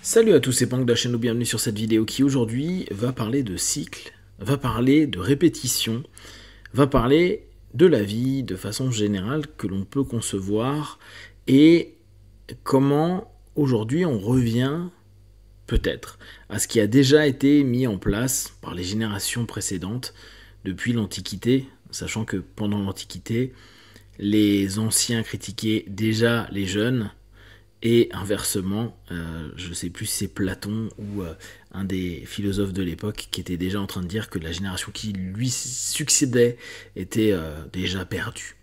Salut à tous, c'est Pank de la chaîne, bienvenue sur cette vidéo qui aujourd'hui va parler de cycle, va parler de répétition, va parler de la vie de façon générale que l'on peut concevoir et comment aujourd'hui on revient peut-être à ce qui a déjà été mis en place par les générations précédentes depuis l'Antiquité, sachant que pendant l'Antiquité, les anciens critiquaient déjà les jeunes. Et inversement, je ne sais plus si c'est Platon ou un des philosophes de l'époque qui était déjà en train de dire que la génération qui lui succédait était déjà perdue.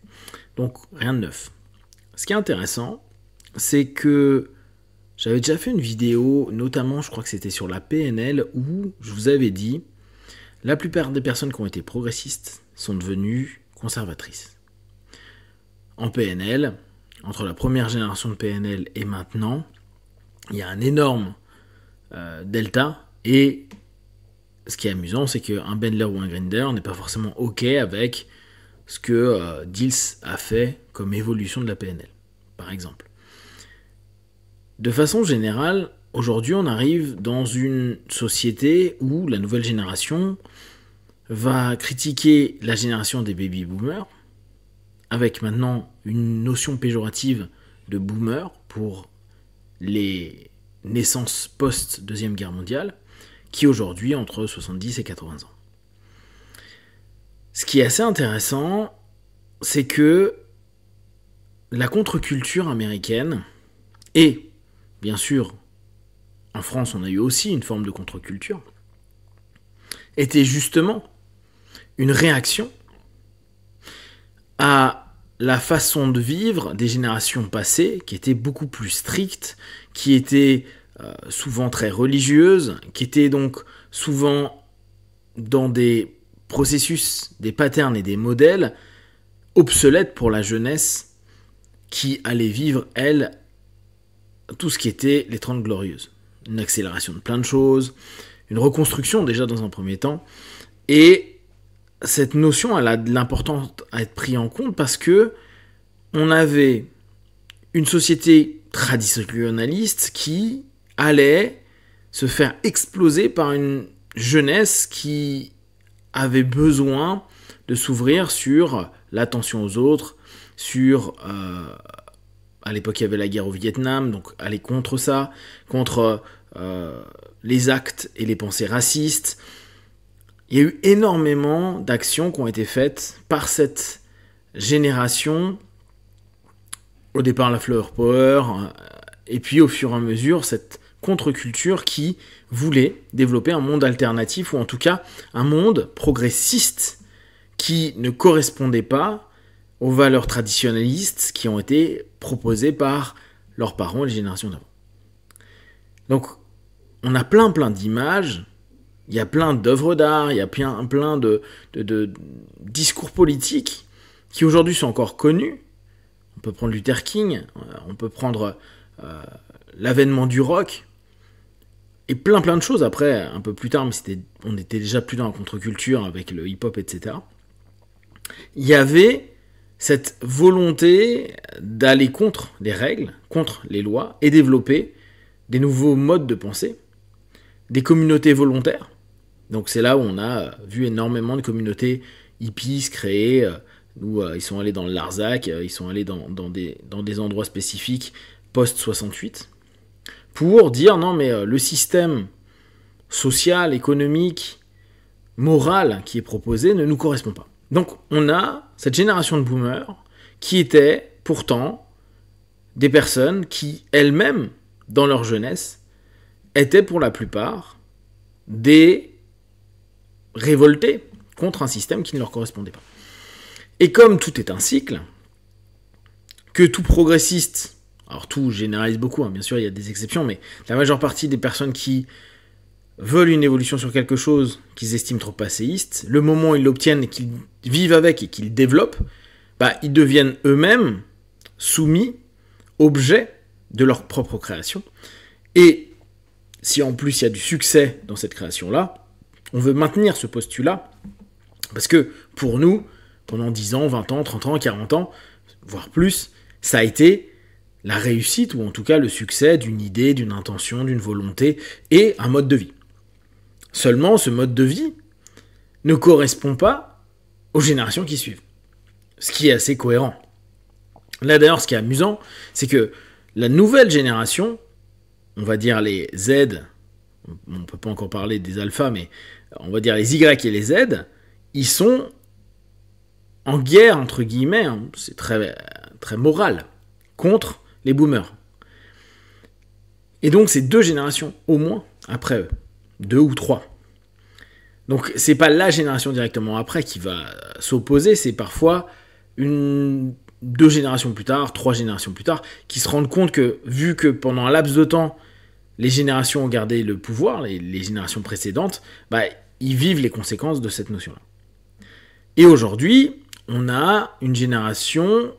Donc rien de neuf. Ce qui est intéressant, c'est que j'avais déjà fait une vidéo, notamment je crois que c'était sur la PNL, où je vous avais dit la plupart des personnes qui ont été progressistes sont devenues conservatrices. En PNL, entre la première génération de PNL et maintenant, il y a un énorme delta. Et ce qui est amusant, c'est qu'un Bendler ou un Grinder n'est pas forcément OK avec ce que Diels a fait comme évolution de la PNL, par exemple. De façon générale, aujourd'hui, on arrive dans une société où la nouvelle génération va critiquer la génération des baby-boomers, avec maintenant une notion péjorative de boomer pour les naissances post-Deuxième Guerre mondiale, qui aujourd'hui entre 70 et 80 ans. Ce qui est assez intéressant, c'est que la contre-culture américaine, et bien sûr, en France on a eu aussi une forme de contre-culture, était justement une réaction à la façon de vivre des générations passées, qui étaient beaucoup plus strictes, qui étaient souvent très religieuses, qui étaient donc souvent dans des processus, des patterns et des modèles obsolètes pour la jeunesse qui allait vivre, elle, tout ce qui était les 30 glorieuses. Une accélération de plein de choses, une reconstruction déjà dans un premier temps, et cette notion, elle a de l'importance à être prise en compte parce que on avait une société traditionnaliste qui allait se faire exploser par une jeunesse qui avait besoin de s'ouvrir sur l'attention aux autres, sur à l'époque il y avait la guerre au Vietnam, donc aller contre ça, contre les actes et les pensées racistes. Il y a eu énormément d'actions qui ont été faites par cette génération. Au départ, la Flower Power, et puis au fur et à mesure, cette contre-culture qui voulait développer un monde alternatif, ou en tout cas un monde progressiste qui ne correspondait pas aux valeurs traditionnalistes qui ont été proposées par leurs parents et les générations d'avant. Donc, on a plein d'images. Il y a plein d'œuvres d'art, il y a plein de discours politiques qui aujourd'hui sont encore connus. On peut prendre Luther King, on peut prendre l'avènement du rock, et plein de choses. Après, un peu plus tard, mais on était déjà plus dans la contre-culture avec le hip-hop, etc. Il y avait cette volonté d'aller contre les règles, contre les lois, et développer des nouveaux modes de pensée, des communautés volontaires. Donc c'est là où on a vu énormément de communautés hippies se créer, où ils sont allés dans le Larzac, ils sont allés dans des endroits spécifiques post-68, pour dire non mais le système social, économique, moral qui est proposé ne nous correspond pas. Donc on a cette génération de boomers qui étaient pourtant des personnes qui elles-mêmes, dans leur jeunesse, étaient pour la plupart des révoltés contre un système qui ne leur correspondait pas. Et comme tout est un cycle, que tout progressiste, alors tout généralise beaucoup, bien sûr il y a des exceptions, mais la majeure partie des personnes qui veulent une évolution sur quelque chose qu'ils estiment trop passéiste, le moment où ils l'obtiennent et qu'ils vivent avec et qu'ils développent, ils deviennent eux-mêmes soumis, objets de leur propre création. Et si en plus il y a du succès dans cette création-là, on veut maintenir ce postulat, parce que pour nous, pendant 10 ans, 20 ans, 30 ans, 40 ans, voire plus, ça a été la réussite, ou en tout cas le succès d'une idée, d'une intention, d'une volonté, et un mode de vie. Seulement, ce mode de vie ne correspond pas aux générations qui suivent. Ce qui est assez cohérent. Là d'ailleurs, ce qui est amusant, c'est que la nouvelle génération, on va dire les Z, on ne peut pas encore parler des alphas, mais on va dire les Y et les Z, ils sont en guerre, entre guillemets, hein, c'est très, très moral, contre les boomers. Et donc c'est 2 générations, au moins, après eux. 2 ou 3. Donc c'est pas la génération directement après qui va s'opposer, c'est parfois 2 générations plus tard, 3 générations plus tard, qui se rendent compte que, vu que pendant un laps de temps, les générations ont gardé le pouvoir, les générations précédentes, bah, ils vivent les conséquences de cette notion-là. Et aujourd'hui, on a une génération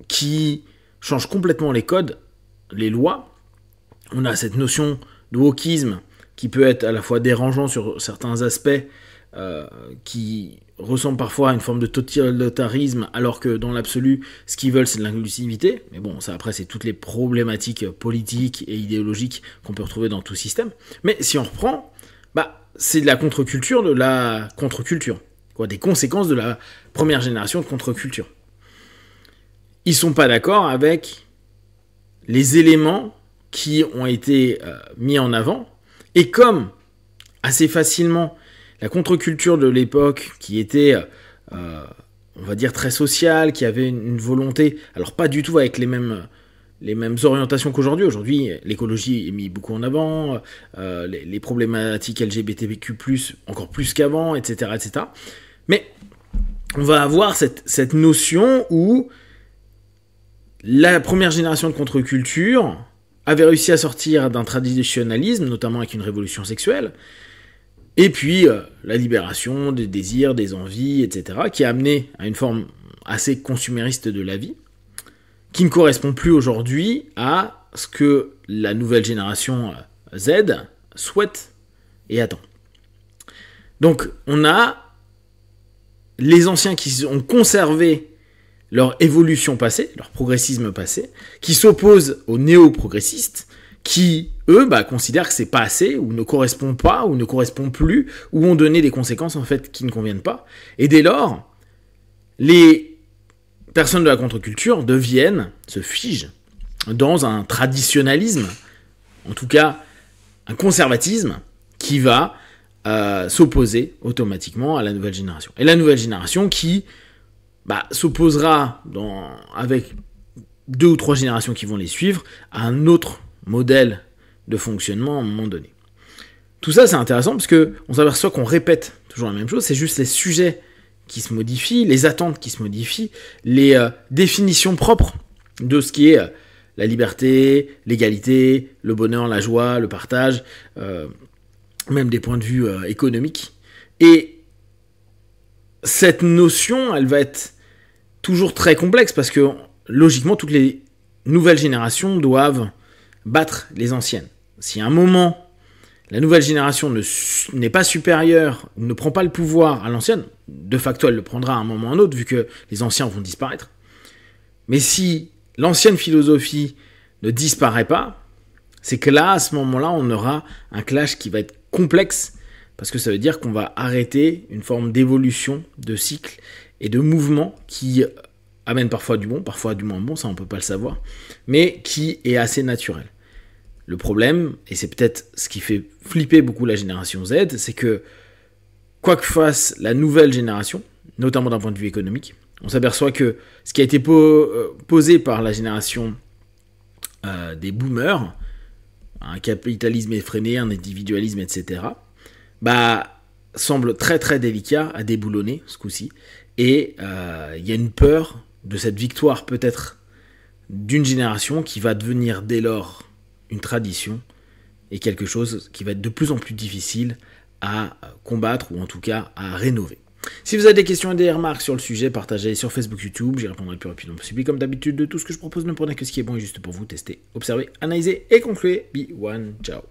qui change complètement les codes, les lois. On a cette notion de wokisme qui peut être à la fois dérangeant sur certains aspects, qui ressemble parfois à une forme de totalitarisme, alors que dans l'absolu, ce qu'ils veulent, c'est de l'inclusivité. Mais bon, ça après, c'est toutes les problématiques politiques et idéologiques qu'on peut retrouver dans tout système. Mais si on reprend, bah, c'est de la contre-culture de la contre-culture. Quoi, des conséquences de la première génération de contre-culture. Ils sont pas d'accord avec les éléments qui ont été mis en avant, et comme assez facilement la contre-culture de l'époque, qui était, on va dire, très sociale, qui avait une volonté, alors pas du tout avec les mêmes orientations qu'aujourd'hui. Aujourd'hui, l'écologie est mise beaucoup en avant, les problématiques LGBTQ+, encore plus qu'avant, etc., etc. Mais on va avoir cette notion où la première génération de contre-culture avait réussi à sortir d'un traditionnalisme, notamment avec une révolution sexuelle, et puis la libération des désirs, des envies, etc., qui a amené à une forme assez consumériste de la vie, qui ne correspond plus aujourd'hui à ce que la nouvelle génération Z souhaite et attend. Donc on a les anciens qui ont conservé leur évolution passée, leur progressisme passé, qui s'opposent aux néo-progressistes, qui, eux, considèrent que c'est pas assez, ou ne correspond pas, ou ne correspond plus, ou ont donné des conséquences, en fait, qui ne conviennent pas. Et dès lors, les personnes de la contre-culture se figent dans un traditionnalisme, en tout cas, un conservatisme, qui va s'opposer automatiquement à la nouvelle génération. Et la nouvelle génération qui s'opposera avec 2 ou 3 générations qui vont les suivre à un autre modèle de fonctionnement à un moment donné. Tout ça, c'est intéressant parce qu'on s'aperçoit qu'on répète toujours la même chose, c'est juste les sujets qui se modifient, les attentes qui se modifient, les définitions propres de ce qui est la liberté, l'égalité, le bonheur, la joie, le partage, même des points de vue économiques. Et cette notion, elle va être toujours très complexe parce que, logiquement, toutes les nouvelles générations doivent battre les anciennes. Si à un moment, la nouvelle génération n'est pas supérieure, ne prend pas le pouvoir à l'ancienne, de facto, elle le prendra à un moment ou à un autre, vu que les anciens vont disparaître. Mais si l'ancienne philosophie ne disparaît pas, c'est que là, à ce moment-là, on aura un clash qui va être complexe, parce que ça veut dire qu'on va arrêter une forme d'évolution, de cycle et de mouvement qui amène parfois du bon, parfois du moins bon, ça on peut pas le savoir, mais qui est assez naturel. Le problème, et c'est peut-être ce qui fait flipper beaucoup la génération Z, c'est que quoi que fasse la nouvelle génération, notamment d'un point de vue économique, on s'aperçoit que ce qui a été posé par la génération des boomers, un capitalisme effréné, un individualisme, etc., semble très très délicat à déboulonner ce coup-ci, et il y a une peur de cette victoire peut-être d'une génération qui va devenir dès lors une tradition et quelque chose qui va être de plus en plus difficile à combattre ou en tout cas à rénover. Si vous avez des questions et des remarques sur le sujet, partagez sur Facebook, YouTube, j'y répondrai le plus rapidement possible. Comme d'habitude, de tout ce que je propose, ne prenez que ce qui est bon et juste pour vous. Testez, observez, analysez et concluez. Be one, ciao.